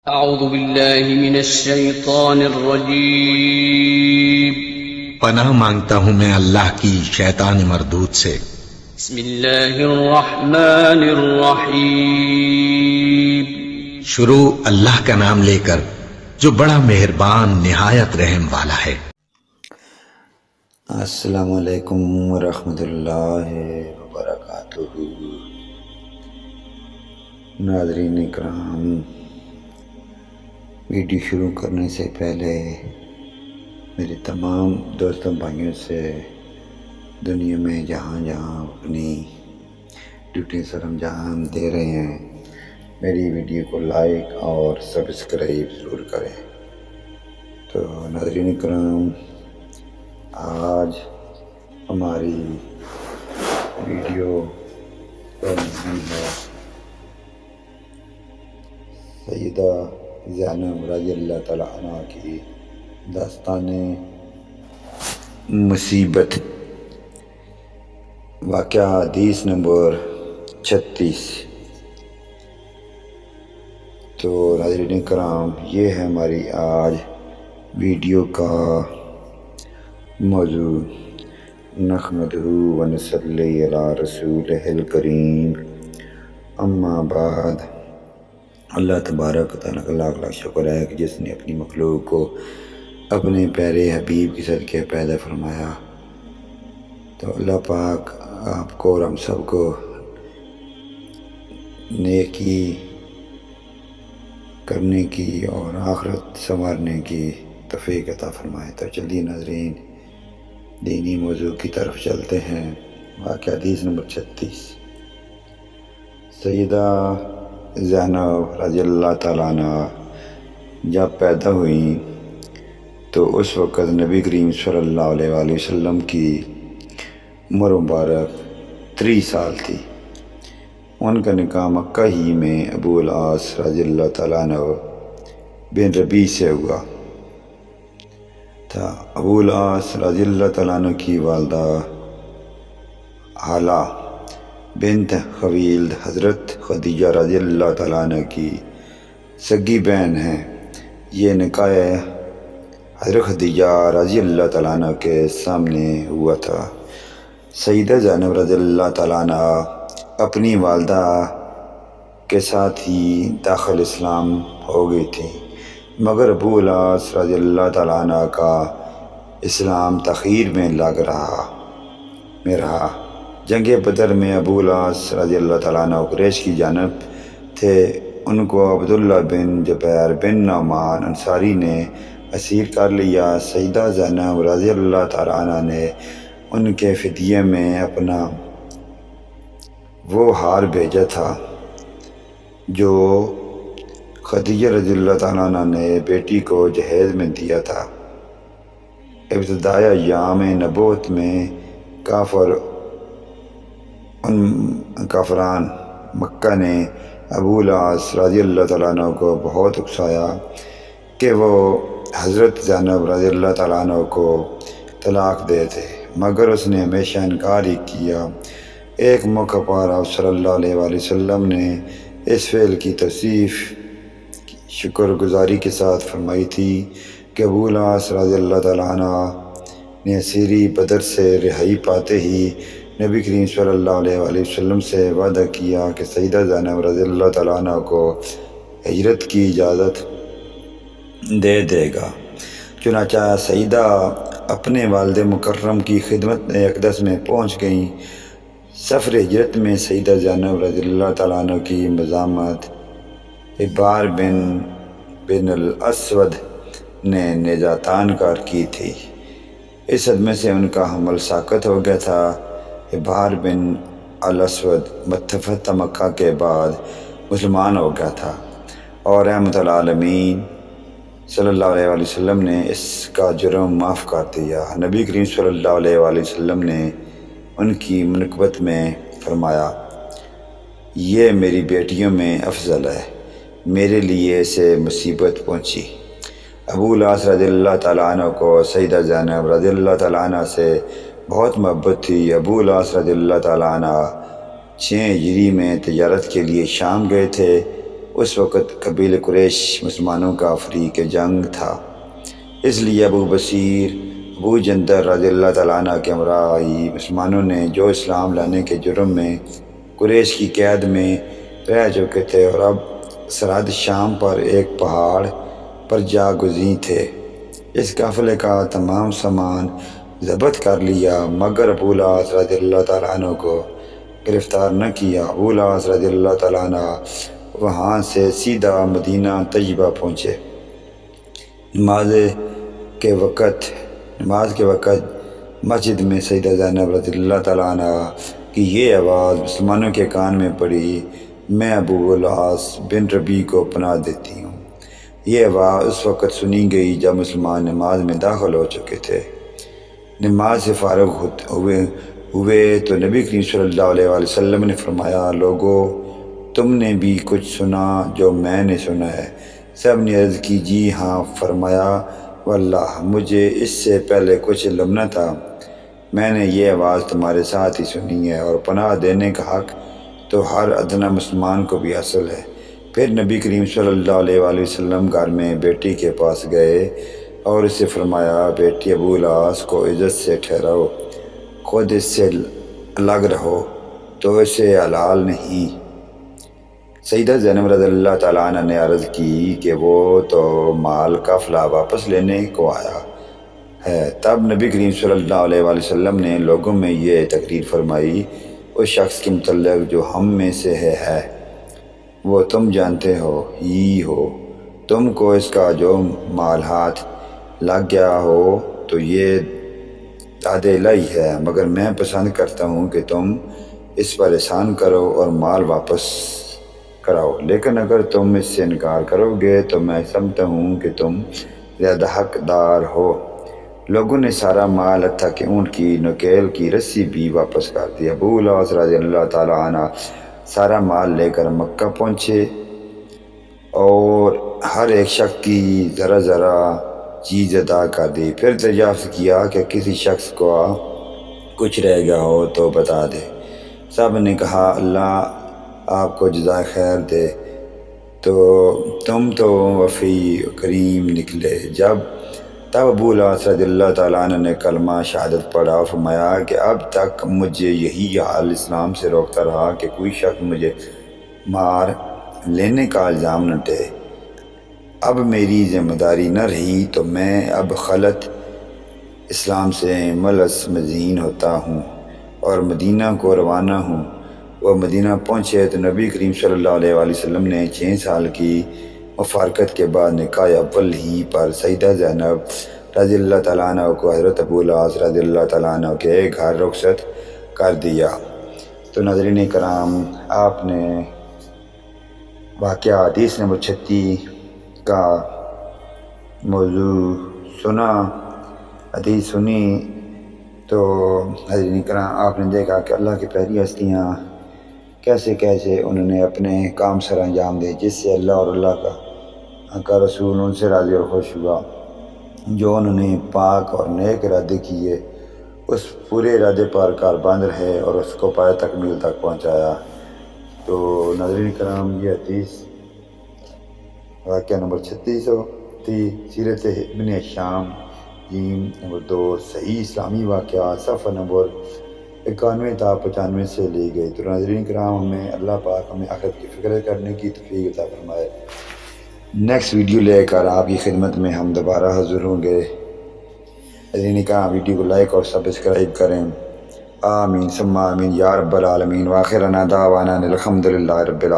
اعوذ باللہ من الشیطان الرجیم پناہ مانگتا ہوں میں اللہ کی شیطان مردود سے۔ بسم اللہ الرحمن الرحیم شروع اللہ کا نام لے کر جو بڑا مہربان نہایت رحم والا ہے۔ السلام علیکم ورحمۃ اللہ وبرکاتہ۔ ناظرین اکرام، ویڈیو شروع کرنے سے پہلے میرے تمام دوستوں بھائیوں سے دنیا میں جہاں جہاں اپنی ڈیوٹی سر انجام دے رہے ہیں، میری ویڈیو کو لائک اور سبسکرائب ضرور کریں۔ تو ناظرین اکرام، آج ہماری ویڈیو کا عنوان ہے سیدہ زینب رضی اللہ تعالیٰ عنہ کی داستان مصیبت۔ واقعہ حدیث نمبر 36۔ تو ناظرین کرام، یہ ہے ہماری آج ویڈیو کا موضوع۔ نحمدہ و نصلی علی رسولہ الکریم، اما بعد۔ اللہ تبارک و تعالیٰ کا لاکھ لاکھ شکر ہے کہ جس نے اپنی مخلوق کو اپنے پیارے حبیب کے صدقے پیدا فرمایا۔ تو اللہ پاک آپ کو اور ہم سب کو نیکی کرنے کی اور آخرت سنوارنے کی توفیق عطا فرمائے۔ تو چلیے ناظرین، دینی موضوع کی طرف چلتے ہیں۔ واقعہ حدیث نمبر 36۔ سیدہ زینب رضی اللہ تعالیٰ عنہ جب پیدا ہوئیں تو اس وقت نبی کریم صلی اللہ علیہ وآلہ وسلم کی عمر مبارک 3 سال تھی۔ ان کا نکاح مکہ ہی میں ابو العاص رضی اللہ تعالیٰ عنہ بن ربیع سے ہوا تھا۔ ابو العاص رضی اللہ تعالیٰ عنہ کی والدہ حالہ بنت خویلد حضرت خدیجہ رضی اللہ تعالیٰ عنہ کی سگی بہن ہیں۔ یہ نکاح حضرت خدیجہ رضی اللہ تعالیٰ عنہ کے سامنے ہوا تھا۔ سیدہ زینب رضی اللہ تعالیٰ عنہ اپنی والدہ کے ساتھ ہی داخل اسلام ہو گئی تھی، مگر ابو العاص رضی اللہ تعالیٰ عنہ کا اسلام تاخیر میں رہا۔ جنگ بدر میں ابو العاص رضی اللہ تعالیٰ عنہ قریش کی جانب تھے۔ ان کو عبداللہ بن جبیر بن نعمان انصاری نے اسیر کر لیا۔ سیدہ زینب رضی اللہ تعالیٰ عنہ نے ان کے فدیے میں اپنا وہ ہار بھیجا تھا جو خدیجہ رضی اللہ تعالیٰ عنہ نے بیٹی کو جہیز میں دیا تھا۔ ابتدائی ایام نبوت میں کافران مکہ نے ابو العاص رضی اللہ تعالیٰ عنہ کو بہت اکسایا کہ وہ حضرت زینب رضی اللہ تعالیٰ عنہ کو طلاق دے دے، مگر اس نے ہمیشہ انکار ہی کیا۔ ایک موقع پر آپ صلی اللہ علیہ وآلہ وسلم نے اس فعل کی توصیف شکر گزاری کے ساتھ فرمائی تھی کہ ابو العاص رضی اللہ تعالیٰ عنہ نے اسیری بدر سے رہائی پاتے ہی نبی کریم صلی اللہ علیہ وآلہ وسلم سے وعدہ کیا کہ سیدہ زینب رضی اللہ تعالیٰ عنہ کو ہجرت کی اجازت دے دے گا۔ چنانچہ سیدہ اپنے والد مکرم کی خدمت اقدس میں پہنچ گئیں۔ سفر ہجرت میں سیدہ زینب رضی اللہ تعالیٰ عنہ کی مزاحمت عبار بن الاسود نے نیزہ تان کار کی تھی۔ اس صدمے سے ان کا حمل ساقط ہو گیا تھا۔ عبار بن الاسود فتح مکہ کے بعد مسلمان ہو گیا تھا اور رحمت العالمین صلی اللہ علیہ وآلہ وسلم نے اس کا جرم معاف کر دیا۔ نبی کریم صلی اللہ علیہ وآلہ وسلم نے ان کی منقبت میں فرمایا، یہ میری بیٹیوں میں افضل ہے، میرے لیے اسے مصیبت پہنچی۔ ابو العاص رضی اللہ تعالیٰ عنہ کو سیدہ زینب رضی اللہ تعالیٰ عنہ سے بہت محبت تھی۔ ابو العاص رضی اللہ تعالیٰ عنہ 6 ہجری میں تجارت کے لیے شام گئے تھے۔ اس وقت قبیل قریش مسلمانوں کا فریق جنگ تھا، اس لیے ابو بصیر ابو جندل رضی اللہ تعالیٰ عنہ کے ہمراہ مسلمانوں نے جو اسلام لانے کے جرم میں قریش کی قید میں رہ چکے تھے اور اب سرحد شام پر ایک پہاڑ پر جا گزین تھے، اس قافلے کا تمام سامان ضبط کر لیا مگر ابو العاص رضی اللہ تعالیٰ عنہ کو گرفتار نہ کیا۔ ابو العاص رضی اللہ تعالیٰ عنہ وہاں سے سیدھا مدینہ طیبہ پہنچے۔ نماز کے وقت مسجد میں سیدہ زینب رضی اللہ تعالیٰ عنہ کی یہ آواز مسلمانوں کے کان میں پڑی، میں ابو العاص بن ربیع کو پناہ دیتی ہوں۔ یہ آواز اس وقت سنی گئی جب مسلمان نماز میں داخل ہو چکے تھے۔ نماز سے فارغ ہوئے تو نبی کریم صلی اللہ علیہ وآلہ وسلم نے فرمایا، لوگو تم نے بھی کچھ سنا جو میں نے سنا ہے؟ سب نے عرض کی جی ہاں۔ فرمایا، واللہ مجھے اس سے پہلے کچھ علم نہ تھا، میں نے یہ آواز تمہارے ساتھ ہی سنی ہے، اور پناہ دینے کا حق تو ہر ادنیٰ مسلمان کو بھی حاصل ہے۔ پھر نبی کریم صلی اللہ علیہ وآلہ وسلم گھر میں بیٹی کے پاس گئے اور اسے فرمایا، بیٹی ابو العاص کو عزت سے ٹھہراؤ، خود اس سے الگ رہو تو اسے حلال نہیں۔ سیدہ زینب رضی اللہ تعالیٰ عنہ نے عرض کی کہ وہ تو مال قافلہ واپس لینے کو آیا ہے۔ تب نبی کریم صلی اللہ علیہ وآلہ وسلم نے لوگوں میں یہ تقریر فرمائی، اس شخص کے متعلق جو ہم میں سے ہے وہ تم جانتے ہو، تم کو اس کا جو مال ہاتھ لگ گیا ہو تو یہ داد الہی ہے، مگر میں پسند کرتا ہوں کہ تم اس پر احسان کرو اور مال واپس کراؤ، لیکن اگر تم اس سے انکار کرو گے تو میں سمجھتا ہوں کہ تم زیادہ حقدار ہو۔ لوگوں نے سارا مال حتیٰ کہ اونٹ کی نکیل کی رسی بھی واپس کر دی۔ ابو العاص رضی اللہ تعالیٰ عنہ سارا مال لے کر مکہ پہنچے اور ہر ایک شخص کی ذرا ذرا چیز ادا کر دی، پھر دریافت کیا کہ کسی شخص کو کچھ رہ گیا ہو تو بتا دے۔ سب نے کہا، اللہ آپ کو جزائے خیر دے، تو تم تو وفی کریم نکلے۔ تب ابو العاص رضی اللہ تعالیٰ عنہ نے کلمہ شہادت پڑھا اور فرمایا کہ اب تک مجھے یہی حال اسلام سے روکتا رہا کہ کوئی شخص مجھے مار لینے کا الزام نہ دے۔ اب میری ذمہ داری نہ رہی تو میں اب خلط اسلام سے ملس مزین ہوتا ہوں اور مدینہ کو روانہ ہوں۔ وہ مدینہ پہنچے تو نبی کریم صلی اللہ علیہ وآلہ وسلم نے 6 سال کی مفارقت کے بعد نکاح اول ہی پر سیدہ زینب رضی اللہ تعالیٰ عنہ کو حضرت ابو العاص رضی اللہ تعالیٰ عنہ کے گھر رخصت کر دیا۔ تو ناظرین کرام، آپ نے واقعہ حدیث نمبر 36 کا موضوع سنا، حدیث سنی، تو ناظرین کرام آپ نے دیکھا کہ اللہ کی پیاری ہستیاں کیسے انہوں نے اپنے کام سر انجام دے، جس سے اللہ اور اللہ کا رسول ان سے راضی اور خوش ہوا۔ جو انہوں نے پاک اور نیک ارادے کیے، اس پورے ارادے پر کاربند رہے اور اس کو پائے تکمیل تک پہنچایا۔ تو ناظرین کرام، یہ حدیث واقعہ نمبر 36 تھی، سیرت ابن ہشام نمبر 2، صحیح اسلامی واقعہ صفحہ نمبر 91 تا 95 سے لی گئی۔ تو ناظرین کرام، اللہ پاک ہمیں آخرت کی فکر کرنے کی توفیق عطا فرمائے۔ نیکسٹ ویڈیو لے کر آپ کی خدمت میں ہم دوبارہ حاضر ہوں گے۔ ناظرین کرام، ویڈیو کو لائک اور سبسکرائب کریں۔ آمین ثم آمین یا رب العالمین۔ وآخرنا دعوانا الحمدللہ رب العالمین۔